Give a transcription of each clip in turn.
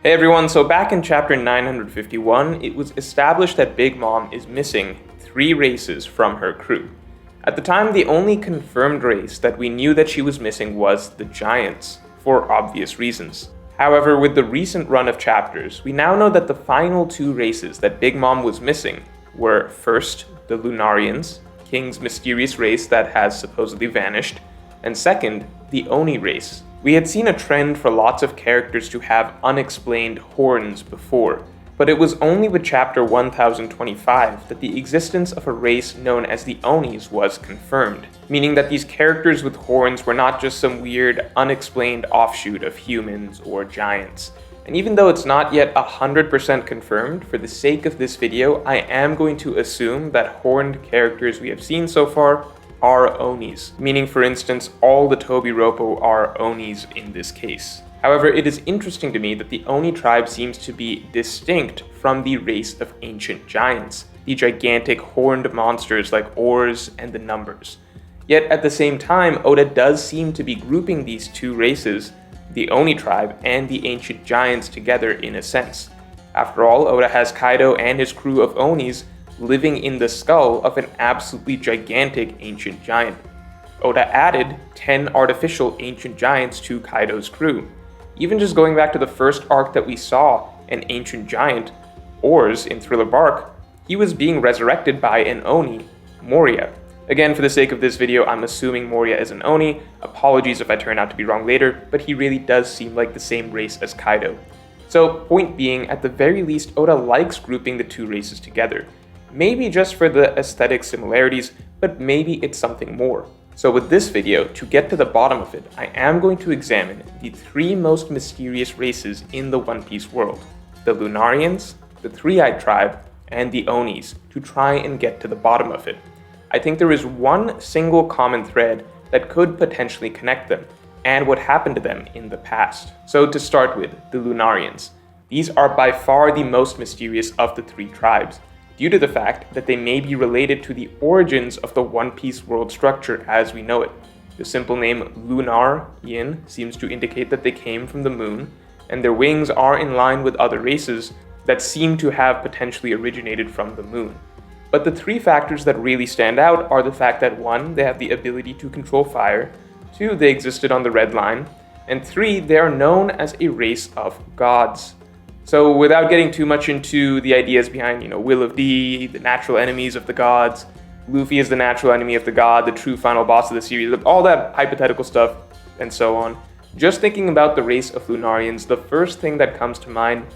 Hey everyone, so back in chapter 951, it was established that Big Mom is missing 3 races from her crew. At the time, the only confirmed race that we knew that she was missing was the Giants, for obvious reasons. However, with the recent run of chapters, we now know that the final 2 races that Big Mom was missing were first, the Lunarians, King's mysterious race that has supposedly vanished, and second, the Oni race. We had seen a trend for lots of characters to have unexplained horns before, but it was only with chapter 1025 that the existence of a race known as the Onis was confirmed, meaning that these characters with horns were not just some weird, unexplained offshoot of humans or giants. And even though it's not yet 100% confirmed, for the sake of this video, I am going to assume that horned characters we have seen so far are Onis, meaning for instance all the Tobi Roppo are Onis in this case. However, it is interesting to me that the Oni tribe seems to be distinct from the race of ancient giants, the gigantic horned monsters like Ors and the Numbers. Yet at the same time, Oda does seem to be grouping these 2 races, the Oni tribe and the ancient giants, together in a sense. After all, Oda has Kaido and his crew of Onis living in the skull of an absolutely gigantic ancient giant. Oda added 10 artificial ancient giants to Kaido's crew. Even just going back to the first arc that we saw an ancient giant, Ors in Thriller Bark, he was being resurrected by an Oni, Moria. Again, for the sake of this video, I'm assuming Moria is an Oni. Apologies if I turn out to be wrong later, but he really does seem like the same race as Kaido. So, point being, at the very least, Oda likes grouping the 2 races together. Maybe just for the aesthetic similarities, but maybe it's something more. So with this video, to get to the bottom of it, I am going to examine the 3 most mysterious races in the One Piece world: the Lunarians, the Three-Eyed Tribe, and the Onis, to try and get to the bottom of it. I think there is one single common thread that could potentially connect them, and what happened to them in the past. So to start with, the Lunarians. These are by far the most mysterious of the 3 tribes, due to the fact that they may be related to the origins of the One Piece world structure as we know it. The simple name Lunarian seems to indicate that they came from the moon, and their wings are in line with other races that seem to have potentially originated from the moon. But the 3 factors that really stand out are the fact that 1, they have the ability to control fire, 2, they existed on the Red Line, and 3, they are known as a race of gods. So without getting too much into the ideas behind, Will of D, the natural enemies of the gods, Luffy is the natural enemy of the god, the true final boss of the series, all that hypothetical stuff, and so on. Just thinking about the race of Lunarians, the first thing that comes to mind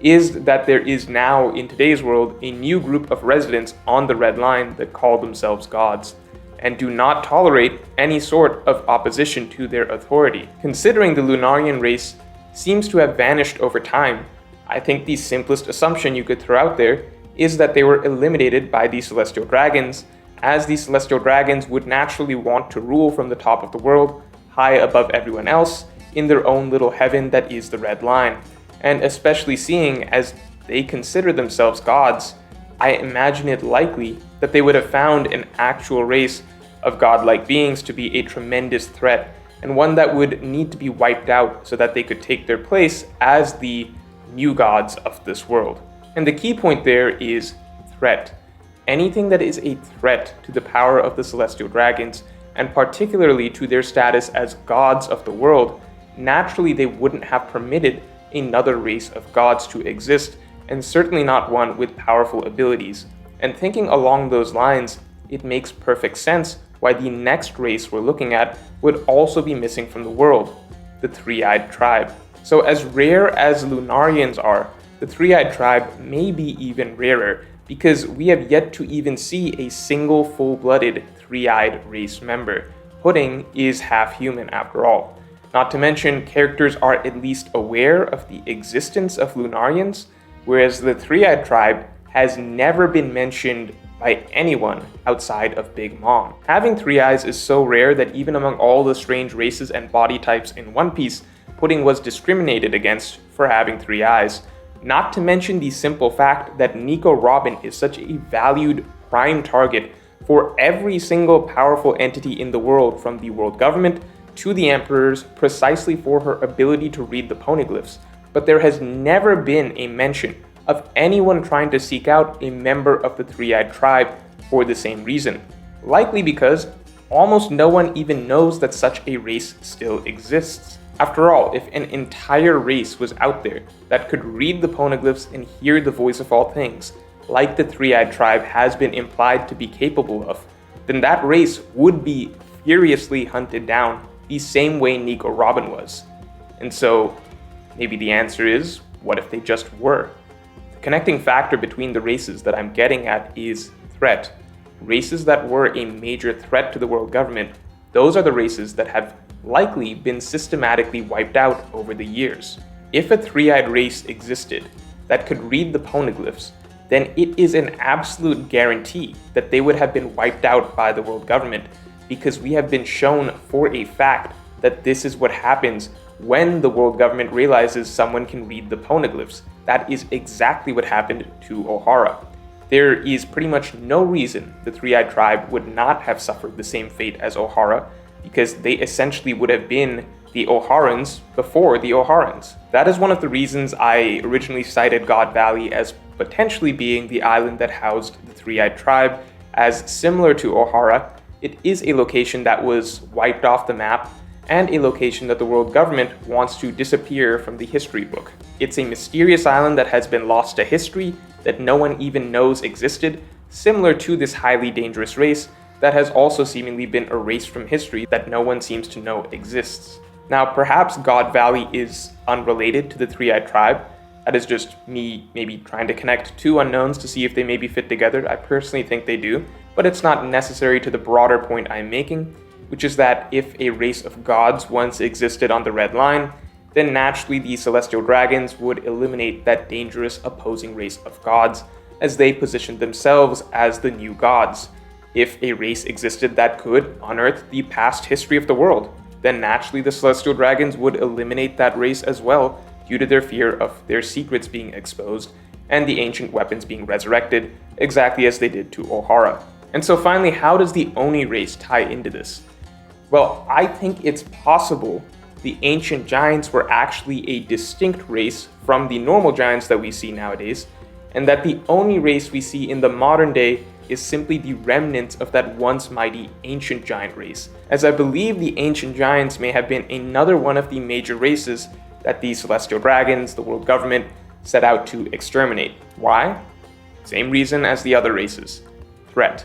is that there is now, in today's world, a new group of residents on the Red Line that call themselves gods, and do not tolerate any sort of opposition to their authority. Considering the Lunarian race seems to have vanished over time, I think the simplest assumption you could throw out there is that they were eliminated by the Celestial Dragons, as the Celestial Dragons would naturally want to rule from the top of the world, high above everyone else, in their own little heaven that is the Red Line. And especially seeing as they consider themselves gods, I imagine it likely that they would have found an actual race of godlike beings to be a tremendous threat, and one that would need to be wiped out so that they could take their place as the new gods of this world. And the key point there is threat. Anything that is a threat to the power of the Celestial Dragons, and particularly to their status as gods of the world, naturally they wouldn't have permitted another race of gods to exist, and certainly not one with powerful abilities. And thinking along those lines, it makes perfect sense why the next race we're looking at would also be missing from the world, the Three-Eyed Tribe. So as rare as Lunarians are, the Three-Eyed Tribe may be even rarer, because we have yet to even see a single full-blooded Three-Eyed race member. Pudding is half human after all. Not to mention, characters are at least aware of the existence of Lunarians, whereas the Three-Eyed Tribe has never been mentioned by anyone outside of Big Mom. Having 3 eyes is so rare that even among all the strange races and body types in One Piece, Pudding was discriminated against for having 3 eyes. Not to mention the simple fact that Nico Robin is such a valued prime target for every single powerful entity in the world, from the world government to the emperors, precisely for her ability to read the poneglyphs. but there has never been a mention of anyone trying to seek out a member of the three-eyed tribe for the same reason, likely because almost no one even knows that such a race still exists. After all, if an entire race was out there that could read the poneglyphs and hear the voice of all things, like the three-eyed tribe has been implied to be capable of, then that race would be furiously hunted down the same way Nico Robin was. And so, maybe the answer is, what if they just were? The connecting factor between the races that I'm getting at is threat. Races that were a major threat to the world government, those are the races that have likely been systematically wiped out over the years. If a three-eyed race existed that could read the poneglyphs, then it is an absolute guarantee that they would have been wiped out by the world government, because we have been shown for a fact that this is what happens when the world government realizes someone can read the poneglyphs. That is exactly what happened to O'Hara. There is pretty much no reason the three-eyed tribe would not have suffered the same fate as O'Hara, because they essentially would have been the O'Harans before the O'Harans. That is one of the reasons I originally cited God Valley as potentially being the island that housed the three-eyed tribe, as similar to O'Hara, it is a location that was wiped off the map and a location that the world government wants to disappear from the history book. It's a mysterious island that has been lost to history, that no one even knows existed, similar to this highly dangerous race that has also seemingly been erased from history that no one seems to know exists. Now, perhaps God Valley is unrelated to the three-eyed tribe. That is just me maybe trying to connect two unknowns to see if they maybe fit together. I personally think they do, but it's not necessary to the broader point I'm making, which is that if a race of gods once existed on the Red Line, then naturally the celestial dragons would eliminate that dangerous opposing race of gods as they positioned themselves as the new gods. If a race existed that could unearth the past history of the world, then naturally the celestial dragons would eliminate that race as well, due to their fear of their secrets being exposed and the ancient weapons being resurrected, exactly as they did to O'Hara. And so finally, how does the Oni race tie into this? Well, I think it's possible the ancient giants were actually a distinct race from the normal giants that we see nowadays, and that the Oni race we see in the modern day is simply the remnants of that once mighty ancient giant race, as I believe the ancient giants may have been another one of the major races that the celestial dragons, the world government, set out to exterminate. Why? Same reason as the other races: threat.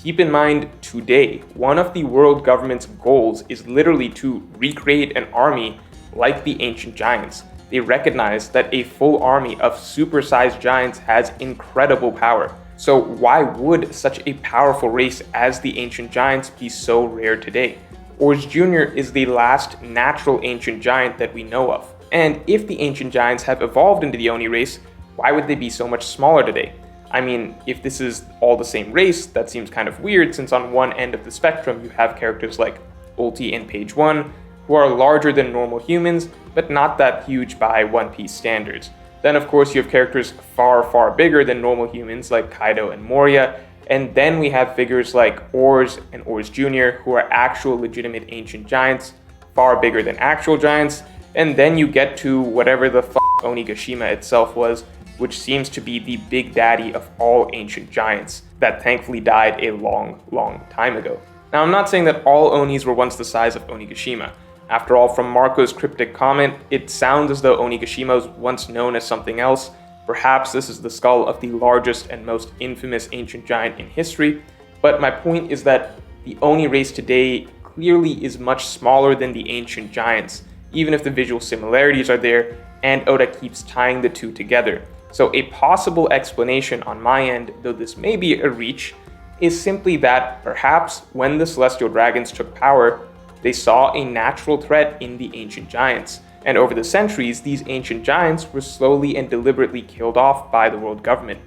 Keep in mind, today, one of the world government's goals is literally to recreate an army like the ancient giants. They recognize that a full army of supersized giants has incredible power. So why would such a powerful race as the ancient giants be so rare today? Ors Jr. is the last natural ancient giant that we know of. And if the ancient giants have evolved into the Oni race, why would they be so much smaller today? I mean, if this is all the same race, that seems kind of weird, since on one end of the spectrum you have characters like Ulti and Page 1, who are larger than normal humans, but not that huge by One Piece standards. Then of course you have characters far, far bigger than normal humans like Kaido and Moria, and then we have figures like Ors and Ors Jr., who are actual legitimate ancient giants, far bigger than actual giants, and then you get to whatever the Onigashima itself was, which seems to be the big daddy of all ancient giants that thankfully died a long, long time ago. Now, I'm not saying that all Onis were once the size of Onigashima. After all, from Marco's cryptic comment, it sounds as though Onigashima was once known as something else. Perhaps this is the skull of the largest and most infamous ancient giant in history, but my point is that the Oni race today clearly is much smaller than the ancient giants, even if the visual similarities are there, and Oda keeps tying the two together. So a possible explanation on my end, though this may be a reach, is simply that perhaps when the celestial dragons took power, they saw a natural threat in the ancient giants. And over the centuries, these ancient giants were slowly and deliberately killed off by the world government.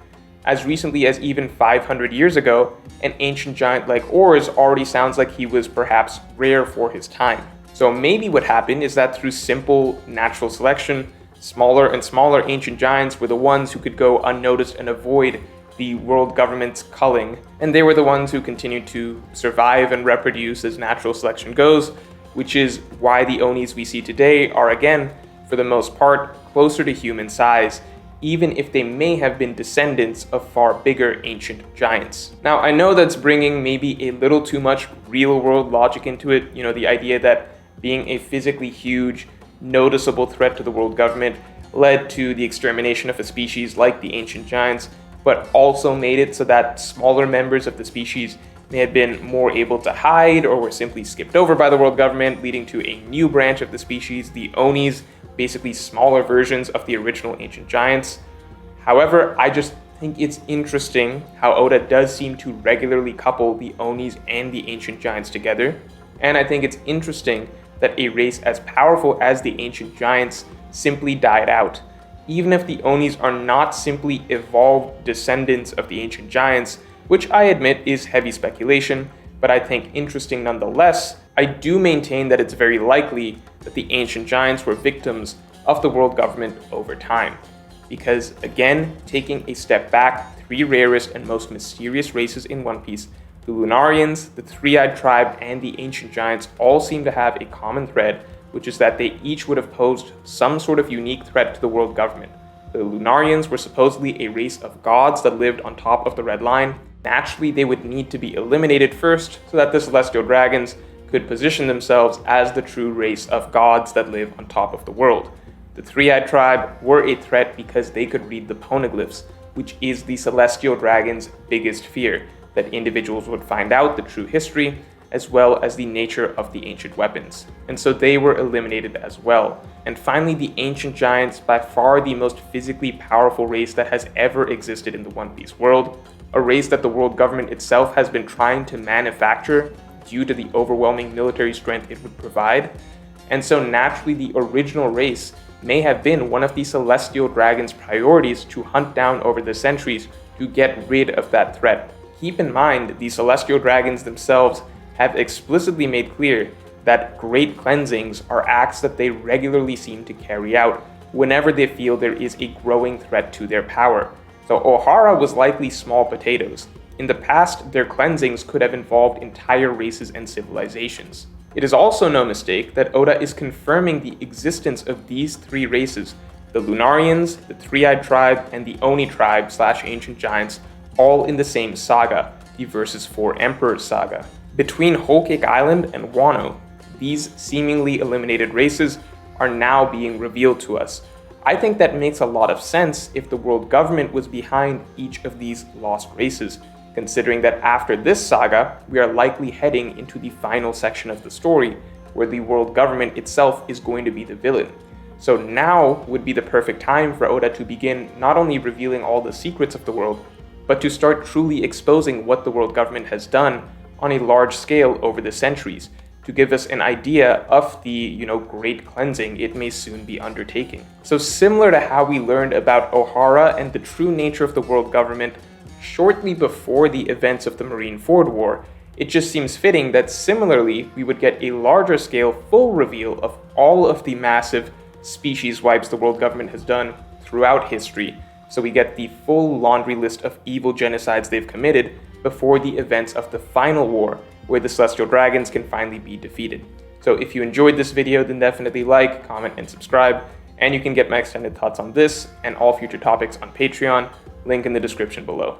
As recently as even 500 years ago, an ancient giant like Ors already sounds like he was perhaps rare for his time. So maybe what happened is that through simple natural selection, smaller and smaller ancient giants were the ones who could go unnoticed and avoid the world government's culling, and they were the ones who continued to survive and reproduce as natural selection goes, which is why the Onis we see today are again for the most part, closer to human size, even if they may have been descendants of far bigger ancient giants. Now, I know that's bringing maybe a little too much real-world logic into it, the idea that being a physically huge, noticeable threat to the world government led to the extermination of a species like the ancient giants, but also made it so that smaller members of the species may have been more able to hide or were simply skipped over by the world government, leading to a new branch of the species, the Onis, basically smaller versions of the original ancient giants. However, I just think it's interesting how Oda does seem to regularly couple the Onis and the ancient giants together, and I think it's interesting that a race as powerful as the ancient giants simply died out. Even if the Onis are not simply evolved descendants of the ancient giants, which I admit is heavy speculation, but I think interesting nonetheless, I do maintain that it's very likely that the ancient giants were victims of the world government over time. Because again, taking a step back, three rarest and most mysterious races in One Piece, the Lunarians, the Three-Eyed Tribe, and the Ancient Giants all seem to have a common thread, which is that they each would have posed some sort of unique threat to the world government. The Lunarians were supposedly a race of gods that lived on top of the Red Line. Naturally, they would need to be eliminated first so that the Celestial Dragons could position themselves as the true race of gods that live on top of the world. The Three-Eyed Tribe were a threat because they could read the poneglyphs, which is the Celestial Dragon's biggest fear, that individuals would find out the true history, as well as the nature of the ancient weapons. And so they were eliminated as well. And finally, the Ancient Giants, by far the most physically powerful race that has ever existed in the One Piece world, a race that the world government itself has been trying to manufacture due to the overwhelming military strength it would provide. And so naturally, the original race may have been one of the Celestial Dragon's priorities to hunt down over the centuries to get rid of that threat. Keep in mind, the Celestial Dragons themselves have explicitly made clear that great cleansings are acts that they regularly seem to carry out whenever they feel there is a growing threat to their power. So Ohara was likely small potatoes. In the past, their cleansings could have involved entire races and civilizations. It is also no mistake that Oda is confirming the existence of these three races, the Lunarians, the Three-Eyed Tribe, and the Oni Tribe / Ancient Giants, all in the same saga, the Versus 4 Emperors saga. Between Whole Cake Island and Wano, these seemingly eliminated races are now being revealed to us. I think that makes a lot of sense if the world government was behind each of these lost races, considering that after this saga, we are likely heading into the final section of the story, where the world government itself is going to be the villain. So now would be the perfect time for Oda to begin not only revealing all the secrets of the world, but to start truly exposing what the world government has done on a large scale over the centuries, to give us an idea of the, great cleansing it may soon be undertaking. So similar to how we learned about Ohara and the true nature of the world government shortly before the events of the Marineford War, it just seems fitting that similarly we would get a larger scale full reveal of all of the massive species wipes the world government has done throughout history. So we get the full laundry list of evil genocides they've committed before the events of the final war, where the Celestial Dragons can finally be defeated. So if you enjoyed this video, then definitely like, comment, and subscribe, and you can get my extended thoughts on this and all future topics on Patreon, link in the description below.